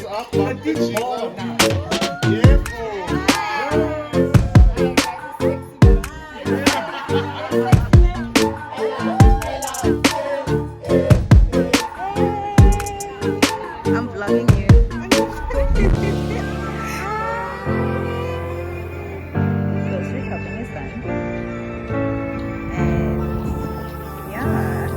I'm vlogging you. Grocery shopping is done. And yeah.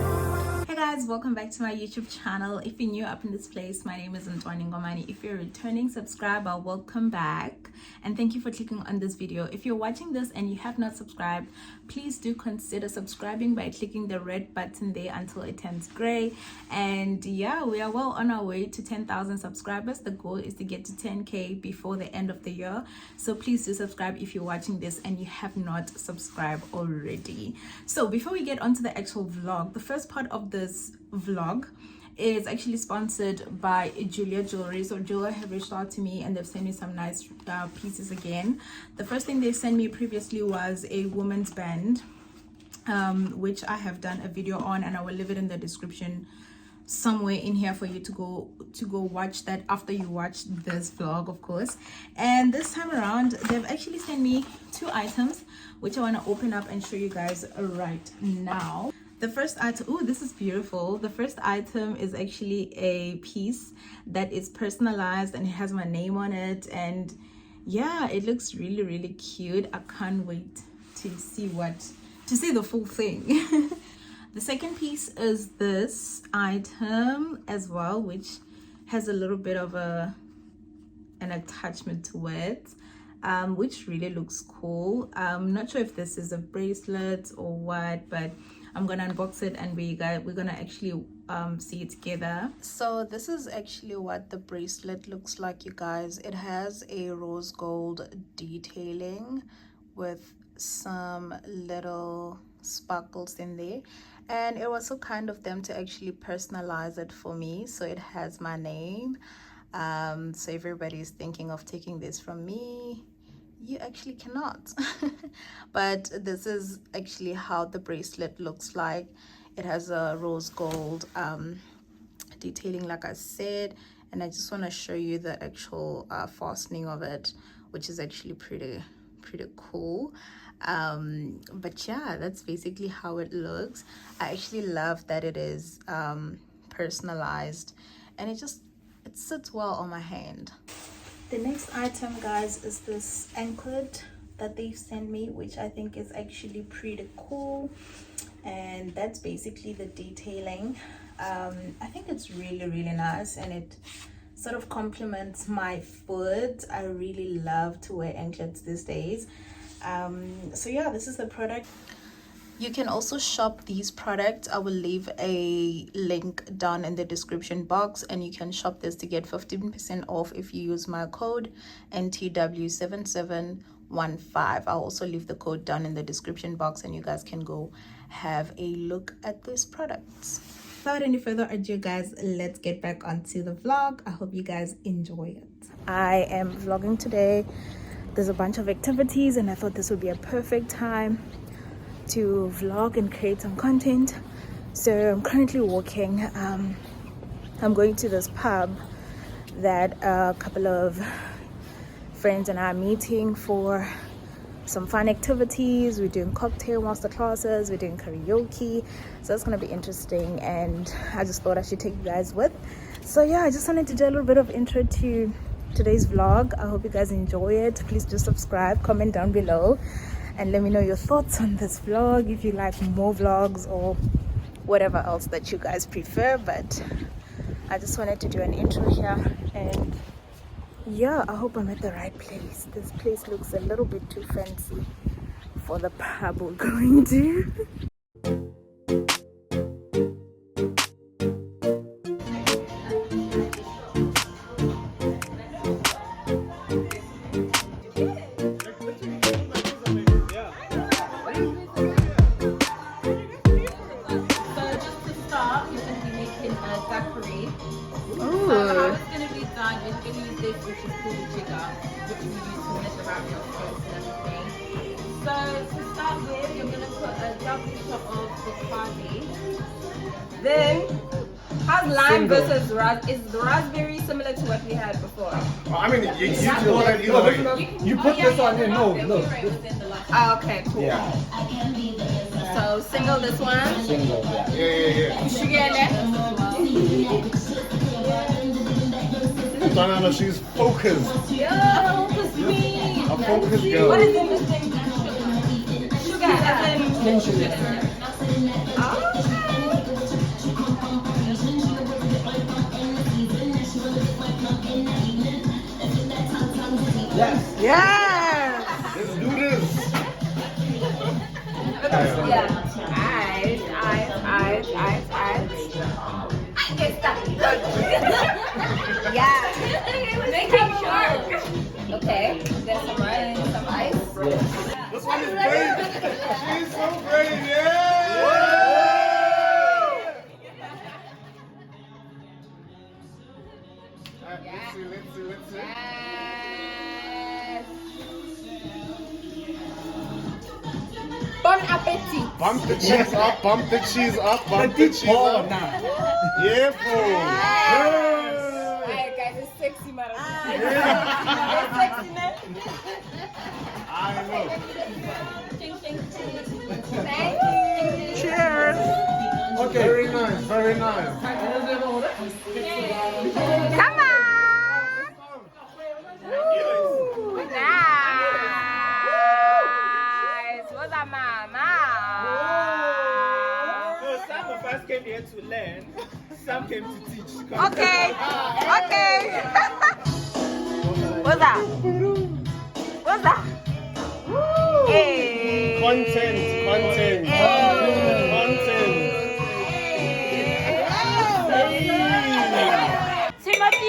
Hey guys, welcome back to my YouTube channel. If you're new up in this place, my name is Ntwani Ngomani. If you're a returning subscriber, welcome back and thank you for clicking on this video. If you're watching this and you have not subscribed, please do consider subscribing by clicking the red button there until it turns gray. And yeah, we are well on our way to 10,000 subscribers. The goal is to get to 10k before the end of the year, so please do subscribe if you're watching this and you have not subscribed already. So before we get onto the actual vlog, the first part of this vlog is actually sponsored by Jeulia jewelry. So Jeulia have reached out to me and they've sent me some nice pieces again. The first thing they sent me previously was a woman's band, which I have done a video on, and I will leave it in the description somewhere in here for you to go watch that after you watch this vlog, of course. And this time around they've actually sent me two items which I want to open up and show you guys right now. The first item, oh, this is beautiful. The first item is actually a piece that is personalized and it has my name on it, and yeah, it looks really, really cute. I can't wait to see the full thing. The second piece is this item as well, which has a little bit of an attachment to it, which really looks cool. I'm not sure if this is a bracelet or what, but I'm gonna unbox it and we're gonna actually see it together. So this is actually what the bracelet looks like, you guys. It has a rose gold detailing with some little sparkles in there, and it was so kind of them to actually personalize it for me. So it has my name, so everybody's thinking of taking this from me, you actually cannot. But this is actually how the bracelet looks like. It has a rose gold detailing, like I said, and I just want to show you the actual fastening of it, which is actually pretty cool. But yeah, that's basically how it looks. I actually love that it is personalized, and it sits well on my hand. The next item, guys, is this anklet that they sent me, which I think is actually pretty cool, and that's basically the detailing. I think it's really, really nice, and it sort of complements my foot. I really love to wear anklets these days. So yeah, this is the product. You can also shop these products. I will leave a link down in the description box, and you can shop this to get 15% off if you use my code NTW7715. I'll also leave the code down in the description box, and you guys can go have a look at these products. Without any further ado, guys, let's get back onto the vlog. I hope you guys enjoy it. I am vlogging today. There's a bunch of activities, and I thought this would be a perfect time to vlog and create some content. So I'm currently walking. I'm going to this pub that a couple of friends and I are meeting for some fun activities. We're doing cocktail master classes, we're doing karaoke, so it's gonna be interesting, and I just thought I should take you guys with. So yeah, I just wanted to do a little bit of intro to today's vlog. I hope you guys enjoy it. Please do subscribe, comment down below, and let me know your thoughts on this vlog, if you like more vlogs or whatever else that you guys prefer. But I just wanted to do an intro here, and yeah, I hope I'm at the right place. This place looks a little bit too fancy for the pub we're going to. Then How's lime versus raspberry? Is the raspberry similar to what we had before? I mean, you call it either way. You put this on here. No. Oh, okay, cool. Yeah. So single this one. Single. Yeah. Sugar in there. Diana, she's focused. Yeah, focus me. A focused girl. What is in this thing? Sugar as in Sugar. Oh. Yes. Yes. Let's do this. Yeah. Eyes. Get stuck. Yeah. Making sure. Okay. There's some ice. Yes. This one is brave. She's so brave. Yeah. Let's see. Bon appetit. Bump the cheese up, bump the cheese up, bump the cheese up. Yeah, Alright, guys, it's sexy, man. Yeah. It's sexiness. I know. Cheers. Okay. Very nice, very nice. Come on. Nice. What's up, mama? So some of us came here to learn, some came to teach. Okay. What's that? What's that? Hey. Content. Hey. Content. Timothy.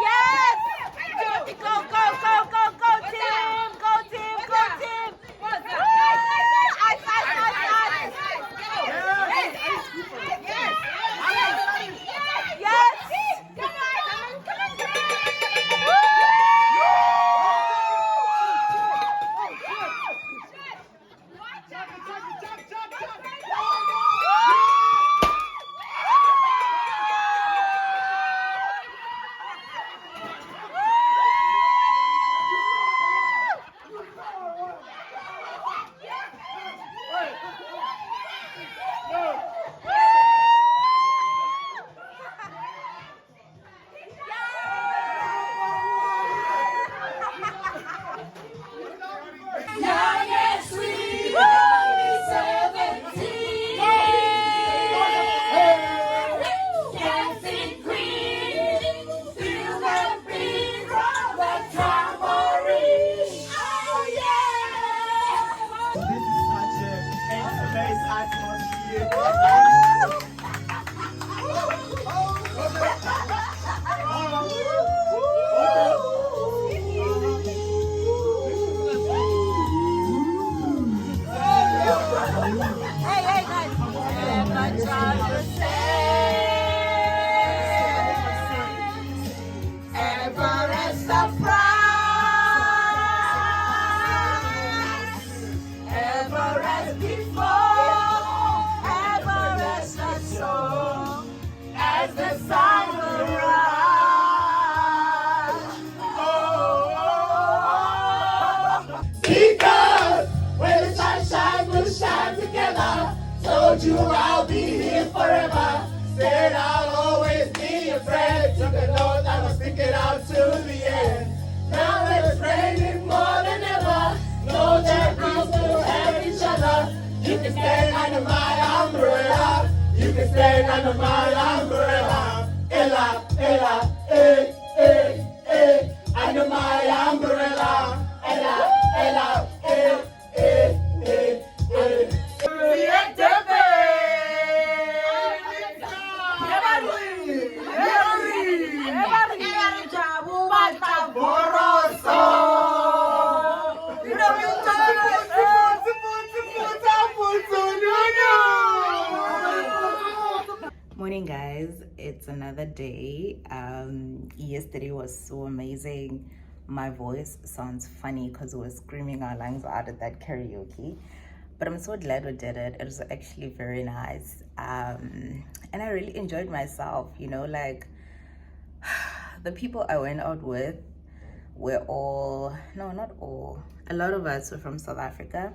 Yes. Timothy, go, team. Because when the sun shines, we'll shine together. Told you I'll be here forever. Said I'll always be your friend. Took an oath I will stick it out to the end. Now that it's raining more than ever, know that we still have each other. You can stand under my umbrella. You can stand under my umbrella. Ella, under my umbrella. Ella, Morning, guys. It's another day. Yesterday was so amazing. My voice sounds funny because we were screaming our lungs out at that karaoke. but I'm so glad we did it. It was actually very nice. And I really enjoyed myself, you know, like the people I went out with were all, no, not all, a lot of us were from South Africa,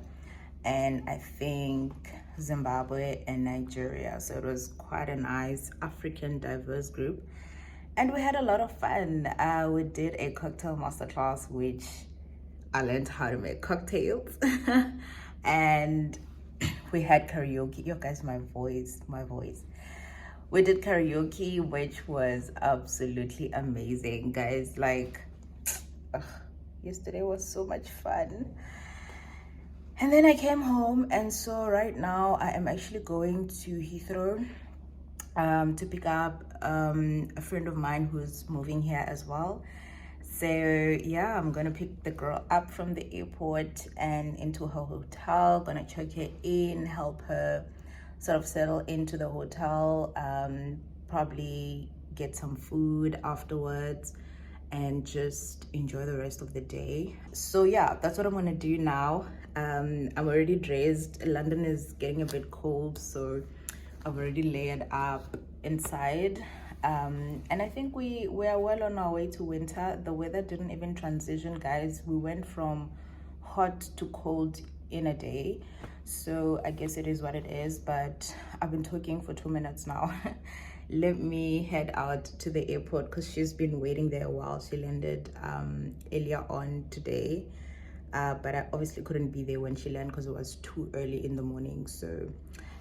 and I think Zimbabwe and Nigeria. So it was quite a nice African diverse group. And we had a lot of fun. We did a cocktail masterclass, which I learned how to make cocktails. And we had karaoke. Yo guys, my voice. We did karaoke, which was absolutely amazing, guys. Like, yesterday was so much fun. And then I came home, and so right now I am actually going to Heathrow to pick up a friend of mine who's moving here as well. So yeah, I'm gonna pick the girl up from the airport and into her hotel. Gonna check her in, help her sort of settle into the hotel, probably get some food afterwards, and just enjoy the rest of the day. So yeah, that's what I'm gonna do now. I'm already dressed. London is getting a bit cold, so I've already layered up inside. And I think we are well on our way to winter. The weather didn't even transition, guys. We went from hot to cold in a day, so I guess it is what it is. But I've been talking for 2 minutes now. Let me head out to the airport because she's been waiting there a while. She landed earlier on today, but I obviously couldn't be there when she landed because it was too early in the morning. So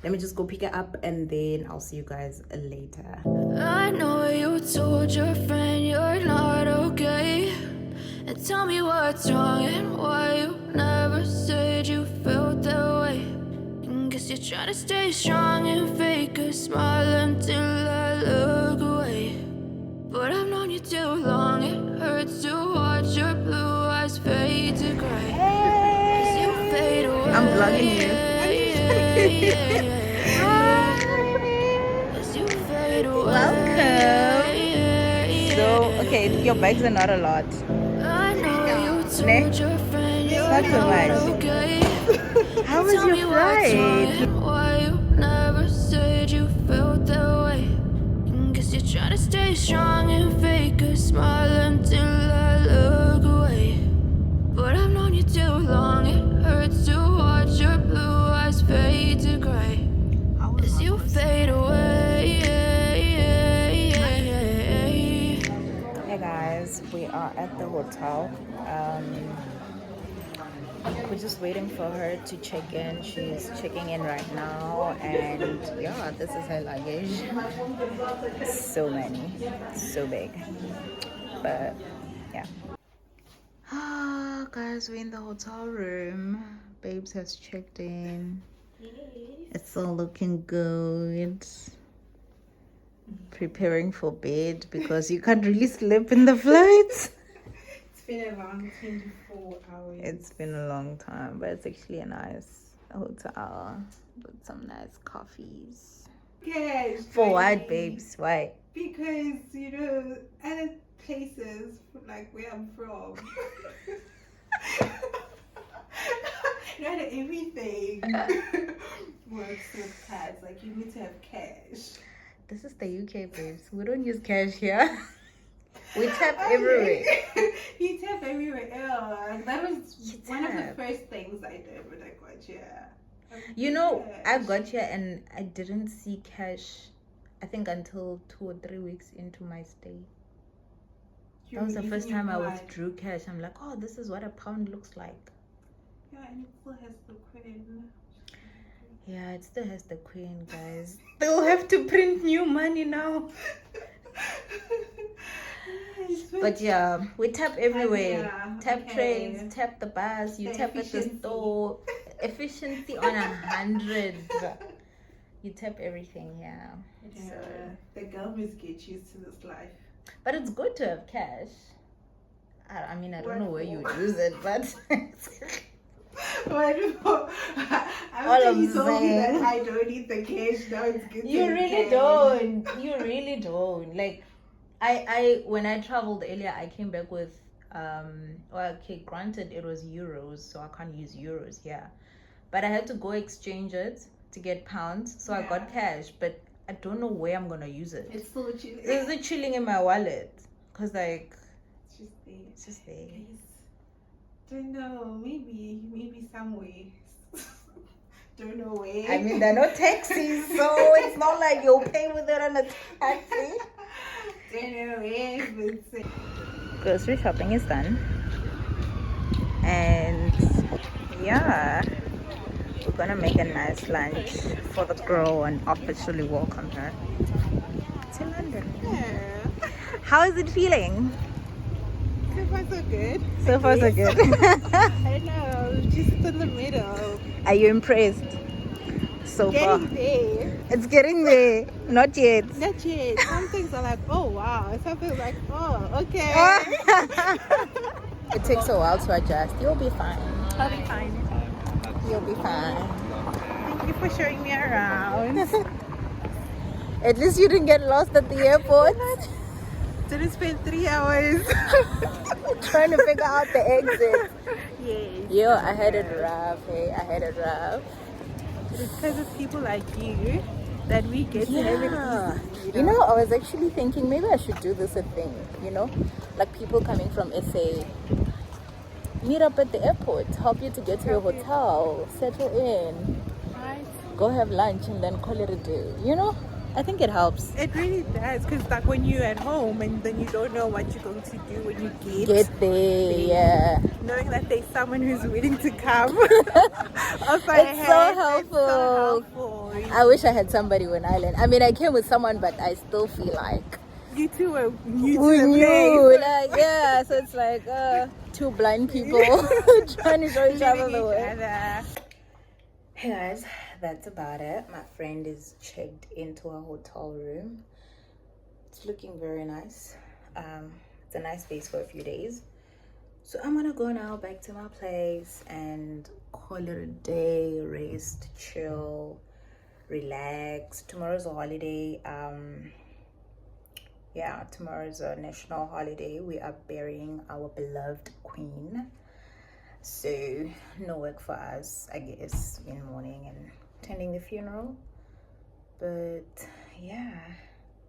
let me just go pick her up, and then I'll see you guys later. I know you told your friend you're not okay, and tell me what's wrong and why you never said you felt that way. And guess you're trying to stay strong and fake a smile until I look away. But I've known you too long, it hurts to watch your blue eyes fade to gray. As you fade away. I'm vlogging you. As you fade away. Welcome. So, okay, your bags are not a lot. I know you told Ne? your friend you're Not so much. not okay. How was Tell your me what's wrong flight? and why you never said you felt that way. And guess you're trying to stay strong and fake a smile until I look away. But I've known you too long, it hurts to watch your blue eyes fade to gray. As you fade away. Hey guys, we are at the hotel. We're just waiting for her to check in. She's checking in right now, and yeah, this is her luggage. So many, so big, but yeah. Ah, guys, we're in the hotel room. Babes has checked in. It's all looking good. Preparing for bed because you can't really sleep in the flights. It's been around 24 hours. It's been a long time, but it's actually a nice hotel with some nice coffees. Yes. For what, babes? Why? Because, you know, other places, like where I'm from, not everything works with cards. Like, you need to have cash. This is the UK, babes. We don't use cash here. We tap everywhere. You tap everywhere. Yeah, that was one of the tap. first things I did when I got here. You know, I Cash. got here and I didn't see cash, I think, until 2 or 3 weeks into my stay. That was the first time I withdrew cash. I'm like, oh, this is what a pound looks like. Yeah, and it still has the queen. Yeah, it still has the queen, guys. They'll have to print new money now. But yeah, we tap everywhere. Yeah, Tap okay. trains, tap the bus, you The tap at the efficiency. store. Efficiency on 100. You tap everything, yeah. Yeah, So, the governments get used to this life. but it's good to have cash. I mean, I don't know where you What use it, but Well, I don't know. All After I'm you told me that saying. I don't need the cash, now it's good to you have really cash. don't. You really don't. Like, I when I traveled earlier, I came back with well, okay, granted it was euros, so I can't use euros here, but I had to go exchange it to get pounds. So I got cash, but I don't know where I'm gonna use it. It's still chilling. It's chilling in my wallet, cause like It's just there. it's just there. Don't know. Maybe somewhere. Don't know where. I mean, there are no taxis, so it's not like you'll pay with it on a taxi. Don't know where. But Grocery shopping is done, and yeah, we're gonna make a nice lunch for the girl and officially welcome her to London. yeah. How is it feeling? So far so good. So far so good. I know. Just in the middle. Are you impressed so far? Getting there. It's getting there. Not yet. Not yet. Some things are like, oh wow. Some things like, oh okay. It takes a while to adjust. You'll be fine. I'll be fine. You'll be fine. Thank you for showing me around. At least you didn't get lost at the airport. Didn't spend 3 hours. Trying to figure out the exit. Yes. Yo, I had it rough. Hey, I had it rough. It's because of people like you that we get to have it easy. You know, I was actually thinking maybe I should do this a thing, you know? Like people coming from SA, meet up at the airport, help you to get to your hotel, settle in, Right. go have lunch and then call it a day, you know? I think it helps. It really does, because like when you're at home and then you don't know what you're going to do when you Get there, yeah. knowing that there's someone who's willing to come. It's so helpful. I wish I had somebody on island. I mean, I came with someone, but I still feel like You two were new we to the knew, place. like, yeah. So it's like two blind people trying to show each other the way. Hey guys, that's about it. My friend is checked into a hotel room. It's looking very nice. It's a nice space for a few days. So I'm gonna go now back to my place and call it a day, rest, chill, relax. Tomorrow's a holiday. Yeah, tomorrow's a national holiday. We are burying our beloved queen. So no work for us, I guess, in the morning and attending the funeral. But yeah.